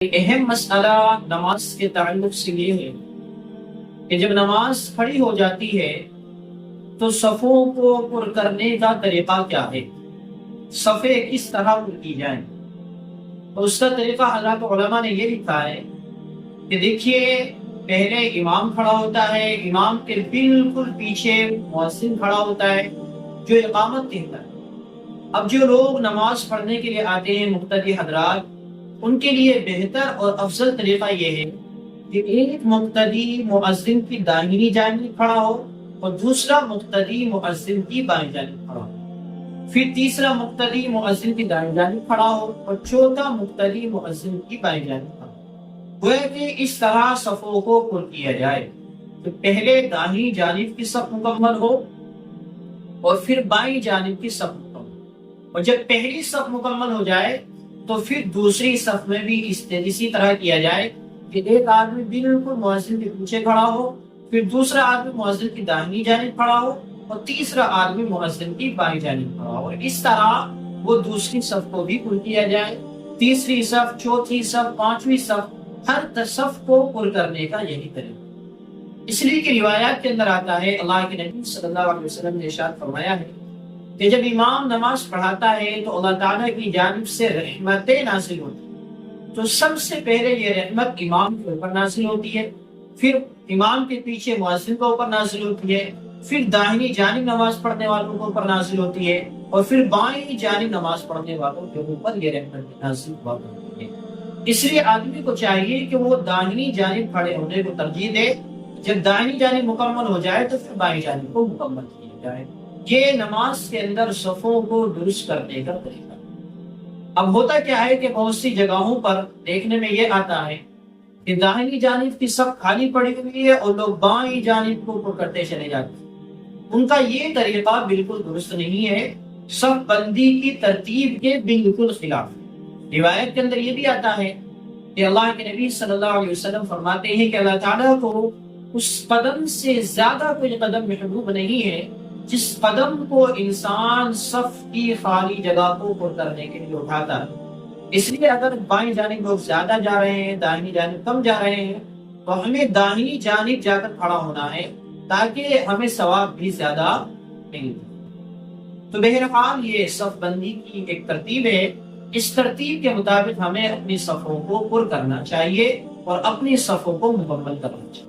اہم مسئلہ نماز کے تعلق سے یہ ہے کہ جب نماز کھڑی ہو جاتی ہے تو صفوں کو پر کرنے کا طریقہ کیا ہے، صفیں کس طرح پر کی جائیں۔ تو اس کا طریقہ حضرات علماء نے یہ لکھا ہے کہ دیکھیے، پہلے امام کھڑا ہوتا ہے، امام کے بالکل پیچھے مؤذن کھڑا ہوتا ہے جو اقامت دیتا ہے۔ اب جو لوگ نماز پڑھنے کے لیے آتے ہیں مقتدی حضرات، ان کے لیے بہتر اور افضل طریقہ یہ ہے کہ ایک مقتدی مؤذن کی داہنی جانب کھڑا ہو اور دوسرا مقتدی مؤذن کی بائیں جانب کھڑا ہو، پھر تیسرا مقتدی مؤذن کی دائیں جانب کھڑا ہو اور چوتھا مقتدی مؤذن کی بائیں جانب کھڑا ہو۔ گویا کہ اس طرح صفوں کو پر کیا جائے تو پہلے داہنی جانب کی صف مکمل ہو اور پھر بائیں جانب کی صف مکمل ہو، اور جب پہلی صف مکمل ہو جائے تو پھر دوسری صف میں بھی اسی طرح کیا جائے کہ ایک آدمی بالکل مؤذن کے پیچھے کھڑا ہو، پھر دوسرا آدمی مؤذن کی داہنی جانب کھڑا ہو اور تیسرا آدمی مؤذن کی بائیں جانب کھڑا ہو، اور اس طرح وہ دوسری صف کو بھی پر کیا جائے، تیسری صف، چوتھی صف، پانچویں صف، ہر صف کو پر کرنے کا یہی طریقہ۔ اس لیے کہ روایات کے اندر آتا ہے، اللہ کے نبی صلی اللہ علیہ وسلم نے ارشاد فرمایا ہے کہ جب امام نماز پڑھاتا ہے تو اللہ تعالیٰ کی جانب سے رحمتیں نازل ہوتی ہیں، تو سب سے پہلے یہ رحمت امام کے اوپر نازل ہوتی ہے، پھر امام کے پیچھے مؤذن کے اوپر نازل ہوتی ہے، پھر داہنی جانب نماز پڑھنے والوں کے اوپر نازل ہوتی ہے، اور پھر بائیں جانب نماز پڑھنے والوں کے اوپر یہ رحمت نازل ہوتی ہے۔ اس لیے آدمی کو چاہیے کہ وہ داہنی جانب کھڑے ہونے کو ترجیح دے، جب داہنی جانب مکمل ہو جائے تو پھر بائیں جانب کو مکمل کیا جائے۔ یہ نماز کے اندر صفوں کو درست کرنے کا طریقہ۔ اب ہوتا کیا ہے کہ بہت سی جگہوں پر دیکھنے میں یہ آتا ہے کہ داہنی جانب کی صف خالی پڑی ہوئی ہے اور لوگ بائیں جانب کو پر کرتے چلے جاتے ہیں۔ ان کا یہ طریقہ بالکل درست نہیں ہے، صف بندی کی ترتیب کے بالکل خلاف۔ روایت کے اندر یہ بھی آتا ہے کہ اللہ کے نبی صلی اللہ علیہ وسلم فرماتے ہیں کہ اللہ تعالیٰ کو اس قدم سے زیادہ کوئی قدم محبوب نہیں ہے جس قدم کو انسان صف کی خالی جگہ کو پر کرنے کے لیے اٹھاتا ہے۔ اس لیے اگر بائیں جانب لوگ زیادہ جا رہے ہیں، داہنی جانب کم جا رہے ہیں، تو ہمیں داہنی جانب جا کر کھڑا ہونا ہے تاکہ ہمیں ثواب بھی زیادہ ملے۔ تو بہرحال یہ صف بندی کی ایک ترتیب ہے، اس ترتیب کے مطابق ہمیں اپنی صفوں کو پر کرنا چاہیے اور اپنی صفوں کو مکمل کرنا چاہیے۔